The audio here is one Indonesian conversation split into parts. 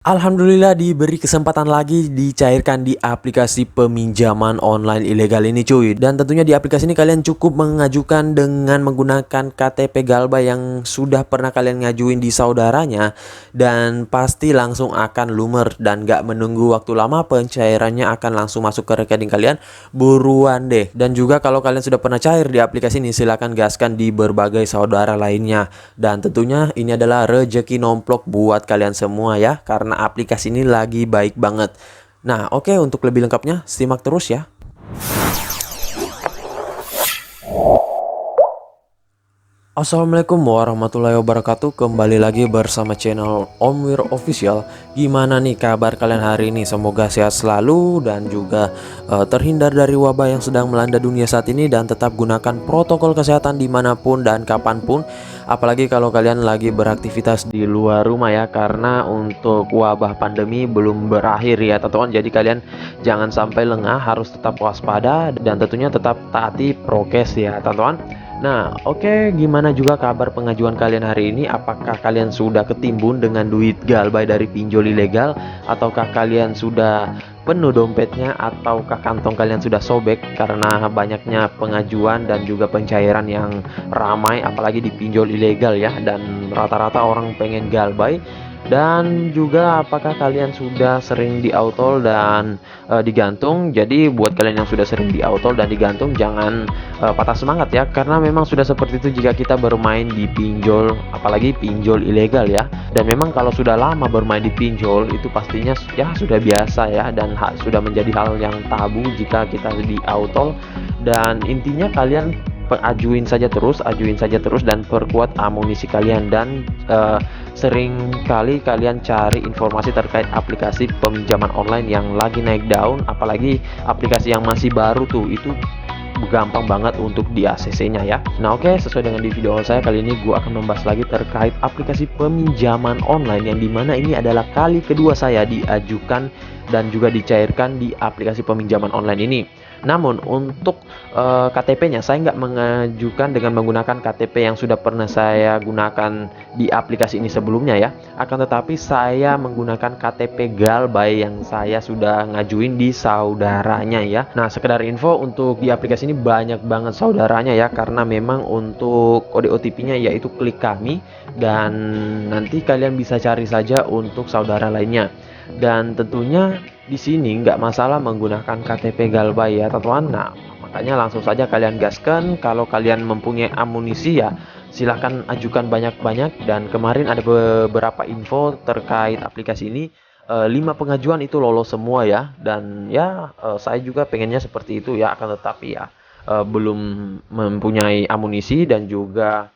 Alhamdulillah diberi kesempatan lagi dicairkan di aplikasi peminjaman online ilegal ini cuy. Dan tentunya di aplikasi ini kalian cukup mengajukan dengan menggunakan KTP Galbay yang sudah pernah kalian ngajuin di saudaranya. Dan pasti langsung akan lumer dan gak menunggu waktu lama, pencairannya akan langsung masuk ke rekening kalian. Buruan deh. Dan juga kalau kalian sudah pernah cair di aplikasi ini, silahkan gaskan di berbagai saudara lainnya. Dan tentunya ini adalah rezeki nomplok buat kalian semua ya, karena aplikasi ini lagi baik banget. Nah, oke, untuk lebih lengkapnya simak terus ya. Assalamualaikum warahmatullahi wabarakatuh. Kembali lagi bersama channel Omwir Official. Gimana nih kabar kalian hari ini? Semoga sehat selalu dan juga terhindar dari wabah yang sedang melanda dunia saat ini. Dan tetap gunakan protokol kesehatan dimanapun dan kapanpun. Apalagi kalau kalian lagi beraktivitas di luar rumah ya, karena untuk wabah pandemi belum berakhir ya teman-teman. Jadi kalian jangan sampai lengah, harus tetap waspada dan tentunya tetap taati prokes ya teman-teman. Nah, oke, gimana juga kabar pengajuan kalian hari ini? Apakah kalian sudah ketimbun dengan duit Galbay dari pinjol ilegal? Ataukah kalian sudah penuh dompetnya? Ataukah kantong kalian sudah sobek karena banyaknya pengajuan dan juga pencairan yang ramai, apalagi di pinjol ilegal ya? Dan rata-rata orang pengen Galbay. Dan juga apakah kalian sudah sering diautol dan digantung? Jadi buat kalian yang sudah sering diautol dan digantung, jangan patah semangat ya, karena memang sudah seperti itu jika kita bermain di pinjol, apalagi pinjol ilegal ya. Dan memang kalau sudah lama bermain di pinjol itu pastinya ya sudah biasa ya, dan sudah menjadi hal yang tabu jika kita diautol. Dan intinya kalian ajuin saja terus dan perkuat amunisi kalian. Dan sering kali kalian cari informasi terkait aplikasi peminjaman online yang lagi naik daun, apalagi aplikasi yang masih baru tuh, itu gampang banget untuk di ACC-nya ya. Nah oke, sesuai dengan di video saya kali ini gue akan membahas lagi terkait aplikasi peminjaman online, yang dimana ini adalah kali kedua saya diajukan dan juga dicairkan di aplikasi peminjaman online ini. Namun untuk KTP-nya saya nggak mengajukan dengan menggunakan KTP yang sudah pernah saya gunakan di aplikasi ini sebelumnya ya. Akan tetapi saya menggunakan KTP Galbay yang saya sudah ngajuin di saudaranya ya. Nah, sekedar info, untuk di aplikasi ini banyak banget saudaranya ya, karena memang untuk kode OTP-nya yaitu klik kami, dan nanti kalian bisa cari saja untuk saudara lainnya. Dan tentunya di sini nggak masalah menggunakan KTP Galbay ya teman-teman. Nah, makanya langsung saja kalian gaskan. Kalau kalian mempunyai amunisi ya silahkan ajukan banyak-banyak. Dan kemarin ada beberapa info terkait aplikasi ini, 5 pengajuan itu lolos semua ya. Dan ya saya juga pengennya seperti itu ya, akan tetapi ya belum mempunyai amunisi dan juga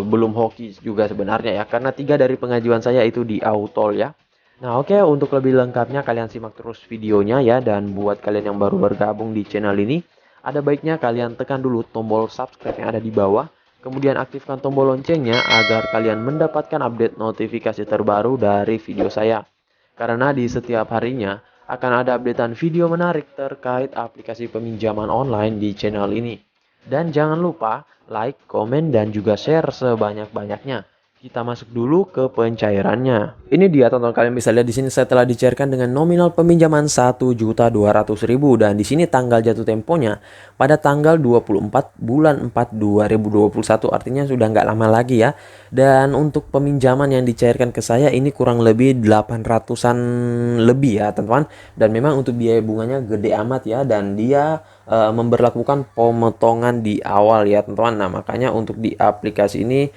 belum hoki juga sebenarnya ya, karena 3 dari pengajuan saya itu di autol ya. Nah oke, untuk lebih lengkapnya kalian simak terus videonya ya. Dan buat kalian yang baru bergabung di channel ini, ada baiknya kalian tekan dulu tombol subscribe yang ada di bawah, kemudian aktifkan tombol loncengnya agar kalian mendapatkan update notifikasi terbaru dari video saya. Karena di setiap harinya akan ada updatean video menarik terkait aplikasi peminjaman online di channel ini. Dan jangan lupa like, komen, dan juga share sebanyak-banyaknya. Kita masuk dulu ke pencairannya. Ini dia teman-teman, kalian bisa lihat di sini saya telah dicairkan dengan nominal peminjaman 1.200.000, dan di sini tanggal jatuh temponya pada tanggal 24 bulan 4 2021, artinya sudah nggak lama lagi ya. Dan untuk peminjaman yang dicairkan ke saya ini kurang lebih 800-an lebih ya teman-teman. Dan memang untuk biaya bunganya gede amat ya, dan dia memberlakukan pemotongan di awal ya teman-teman. Nah makanya untuk di aplikasi ini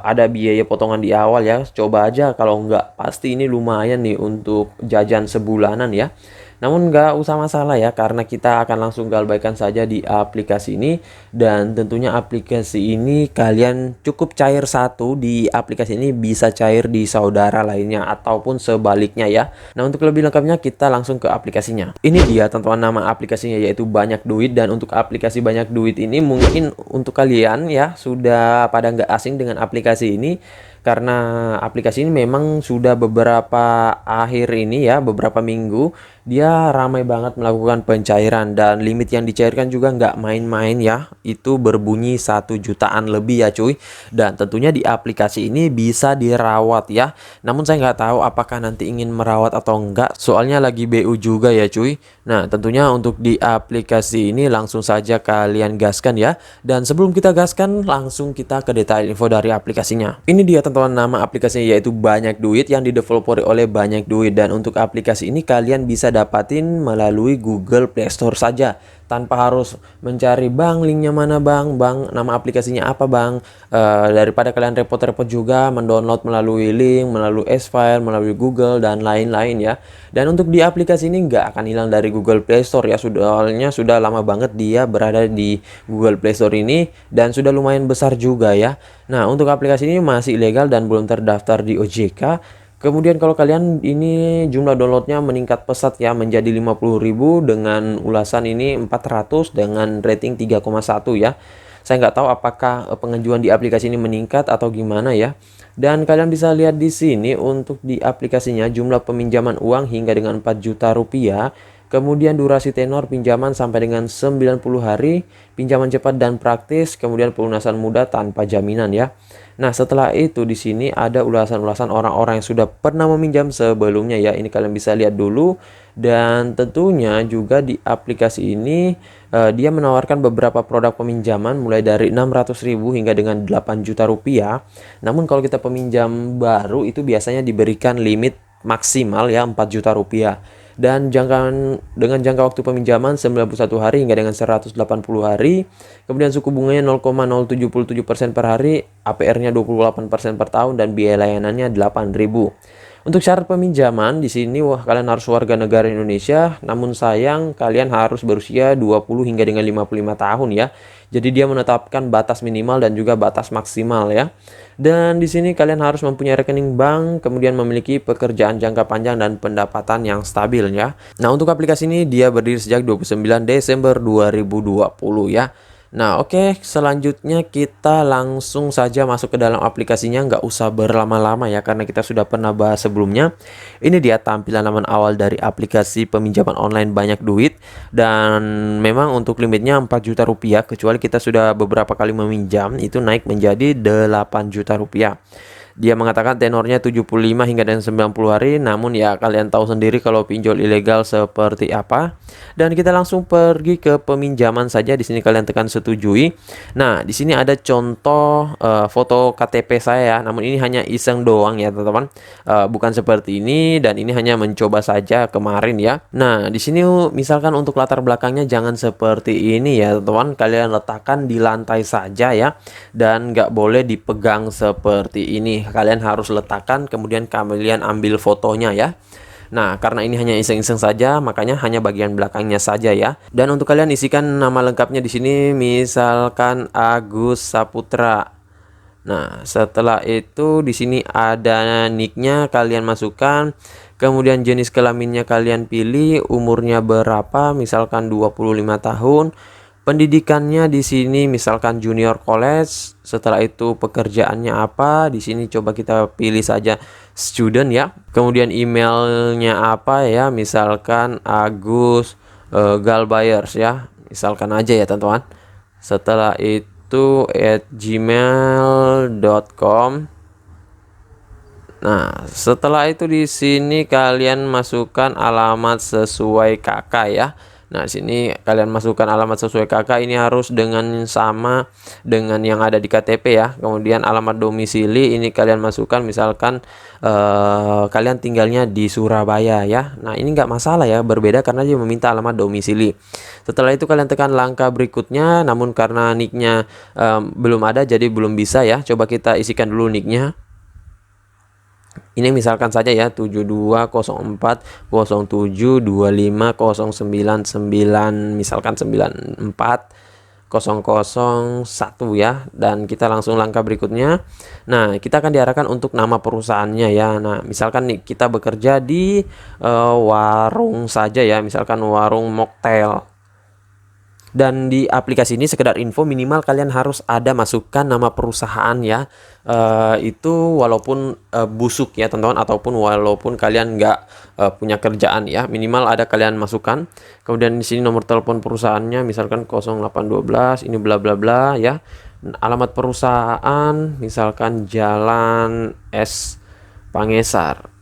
ada biaya potongan di awal ya. Coba aja, kalau nggak pasti ini lumayan nih untuk jajan sebulanan ya. Namun nggak usah masalah ya, karena kita akan langsung galbaikan saja di aplikasi ini. Dan tentunya aplikasi ini kalian cukup cair satu di aplikasi ini, bisa cair di saudara lainnya ataupun sebaliknya ya. Nah untuk lebih lengkapnya kita langsung ke aplikasinya. Ini dia teman-teman nama aplikasinya, yaitu Banyak Duit. Dan untuk aplikasi Banyak Duit ini mungkin untuk kalian ya sudah pada nggak asing dengan aplikasi ini, karena aplikasi ini memang sudah beberapa akhir ini ya, beberapa minggu dia ramai banget melakukan pencairan, dan limit yang dicairkan juga nggak main-main ya, itu berbunyi 1 jutaan lebih ya cuy. Dan tentunya di aplikasi ini bisa dirawat ya, namun saya nggak tahu apakah nanti ingin merawat atau enggak, soalnya lagi BU juga ya cuy. Nah tentunya untuk di aplikasi ini langsung saja kalian gaskan ya. Dan sebelum kita gaskan, langsung kita ke detail info dari aplikasinya. Ini dia teman-teman, nama aplikasinya yaitu Banyak Duit, yang dideveloperi oleh Banyak Duit. Dan untuk aplikasi ini kalian bisa dapatin melalui Google Play Store saja, tanpa harus mencari bang linknya mana bang, nama aplikasinya apa bang. Daripada kalian repot-repot juga mendownload melalui link, melalui S-File, melalui Google dan lain-lain ya. Dan untuk di aplikasi ini nggak akan hilang dari Google Play Store ya, soalnya sudah lama banget dia berada di Google Play Store ini, dan sudah lumayan besar juga ya. Nah untuk aplikasi ini masih ilegal dan belum terdaftar di OJK. Kemudian kalau kalian ini jumlah downloadnya meningkat pesat ya, menjadi 50.000 dengan ulasan ini 400 dengan rating 3,1 ya. Saya nggak tahu apakah pengajuan di aplikasi ini meningkat atau gimana ya. Dan kalian bisa lihat di sini untuk di aplikasinya jumlah peminjaman uang hingga dengan 4 juta rupiah. Kemudian durasi tenor pinjaman sampai dengan 90 hari, pinjaman cepat dan praktis, kemudian pelunasan mudah tanpa jaminan ya. Nah, setelah itu di sini ada ulasan-ulasan orang-orang yang sudah pernah meminjam sebelumnya ya. Ini kalian bisa lihat dulu. Dan tentunya juga di aplikasi ini dia menawarkan beberapa produk peminjaman mulai dari 600.000 hingga dengan 8 juta rupiah. Namun kalau kita peminjam baru itu biasanya diberikan limit maksimal ya 4 juta rupiah. Dan dengan jangka waktu peminjaman 91 hari hingga dengan 180 hari. Kemudian suku bunganya 0,077% per hari, APR-nya 28% per tahun, dan biaya layanannya 8.000. Untuk syarat peminjaman di sini kalian harus warga negara Indonesia, namun sayang kalian harus berusia 20 hingga dengan 55 tahun ya. Jadi dia menetapkan batas minimal dan juga batas maksimal ya. Dan di sini kalian harus mempunyai rekening bank, kemudian memiliki pekerjaan jangka panjang dan pendapatan yang stabil ya. Nah, untuk aplikasi ini dia berdiri sejak 29 Desember 2020 ya. Nah oke, selanjutnya kita langsung saja masuk ke dalam aplikasinya, nggak usah berlama-lama ya, karena kita sudah pernah bahas sebelumnya. Ini dia tampilan halaman awal dari aplikasi peminjaman online Banyak Duit. Dan memang untuk limitnya 4 juta rupiah, kecuali kita sudah beberapa kali meminjam, itu naik menjadi 8 juta rupiah. Dia mengatakan tenornya 75 hingga dengan 90 hari, namun ya kalian tahu sendiri kalau pinjol ilegal seperti apa. Dan kita langsung pergi ke peminjaman saja. Di sini kalian tekan setujui. Nah, di sini ada contoh foto KTP saya, namun ini hanya iseng doang ya, teman-teman. Bukan seperti ini, dan ini hanya mencoba saja kemarin ya. Nah, di sini misalkan untuk latar belakangnya jangan seperti ini ya, teman-teman. Kalian letakkan di lantai saja ya, dan nggak boleh dipegang seperti ini. Kalian harus letakkan, kemudian kalian ambil fotonya ya. Nah, karena ini hanya iseng-iseng saja, makanya hanya bagian belakangnya saja ya. Dan untuk kalian isikan nama lengkapnya di sini, misalkan Agus Saputra. Nah, setelah itu di sini ada nicknya kalian masukkan, kemudian jenis kelaminnya kalian pilih, umurnya berapa, misalkan 25 tahun. Pendidikannya di sini misalkan junior college. Setelah itu pekerjaannya apa? Di sini coba kita pilih saja student ya. Kemudian emailnya apa ya? Misalkan Agus Galbayers ya. Misalkan aja ya teman-teman. Setelah itu @gmail.com. Nah, setelah itu di sini kalian masukkan alamat sesuai KK ya. Nah, sini kalian masukkan alamat sesuai KK, ini harus sama dengan yang ada di KTP ya. Kemudian alamat domisili ini kalian masukkan, misalkan kalian tinggalnya di Surabaya ya. Nah, ini nggak masalah ya, berbeda karena dia meminta alamat domisili. Setelah itu kalian tekan langkah berikutnya, namun karena nicknya belum ada jadi belum bisa ya. Coba kita isikan dulu nicknya. Ini misalkan saja ya 720407250999, misalkan 94001 ya. Dan kita langsung langkah berikutnya. Nah, kita akan diarahkan untuk nama perusahaannya ya. Nah, misalkan nih kita bekerja di warung saja ya, misalkan warung mocktail. Dan di aplikasi ini sekedar info, minimal kalian harus ada masukkan nama perusahaan ya. Itu walaupun busuk ya teman-teman, ataupun walaupun kalian nggak punya kerjaan ya, minimal ada kalian masukkan. Kemudian di sini nomor telepon perusahaannya misalkan 0812 ini bla bla bla ya. Alamat perusahaan misalkan Jalan S Pangesar.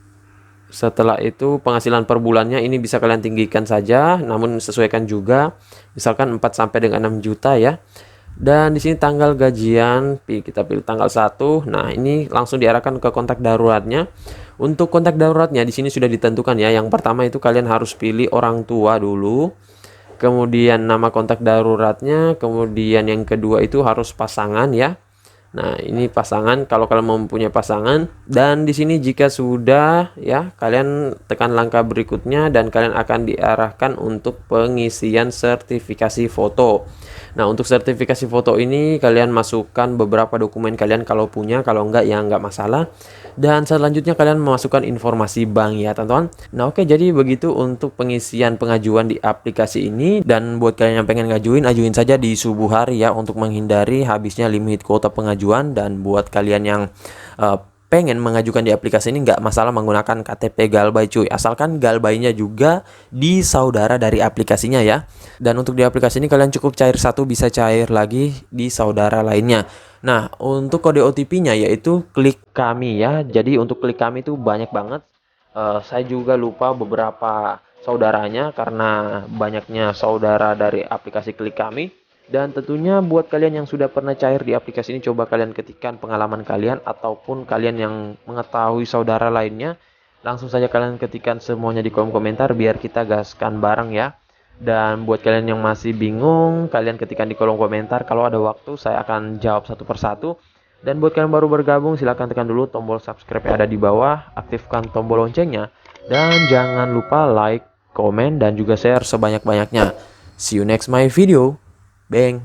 Setelah itu penghasilan per bulannya ini bisa kalian tinggikan saja, namun sesuaikan juga misalkan 4 sampai dengan 6 juta ya. Dan di sini tanggal gajian kita pilih tanggal 1. Nah, ini langsung diarahkan ke kontak daruratnya. Untuk kontak daruratnya di sini sudah ditentukan ya. Yang pertama itu kalian harus pilih orang tua dulu. Kemudian nama kontak daruratnya, kemudian yang kedua itu harus pasangan ya. Nah, ini pasangan kalau kalian mempunyai pasangan, dan di sini jika sudah ya, kalian tekan langkah berikutnya dan kalian akan diarahkan untuk pengisian sertifikasi foto. Nah, untuk sertifikasi foto ini kalian masukkan beberapa dokumen kalian kalau punya, kalau enggak ya enggak masalah. Dan selanjutnya kalian memasukkan informasi bank ya, teman-teman. Nah, oke, jadi begitu untuk pengisian pengajuan di aplikasi ini. Dan buat kalian yang pengen ngajuin, ajuin saja di subuh hari ya, untuk menghindari habisnya limit kuota pengajuan. Dan buat kalian yang pengen mengajukan di aplikasi ini, nggak masalah menggunakan KTP Galbay cuy, asalkan Galbaynya juga di saudara dari aplikasinya ya. Dan untuk di aplikasi ini kalian cukup cair satu, bisa cair lagi di saudara lainnya. Nah, untuk kode OTP-nya yaitu klik kami ya. Jadi untuk klik kami itu banyak banget. Saya juga lupa beberapa saudaranya karena banyaknya saudara dari aplikasi klik kami. Dan tentunya buat kalian yang sudah pernah cair di aplikasi ini, coba kalian ketikkan pengalaman kalian, ataupun kalian yang mengetahui saudara lainnya, langsung saja kalian ketikkan semuanya di kolom komentar biar kita gaskan bareng ya. Dan buat kalian yang masih bingung, kalian ketikkan di kolom komentar, kalau ada waktu saya akan jawab satu persatu. Dan buat kalian baru bergabung, silahkan tekan dulu tombol subscribe yang ada di bawah, aktifkan tombol loncengnya, dan jangan lupa like, komen, dan juga share sebanyak-banyaknya. See you next my video. Bang.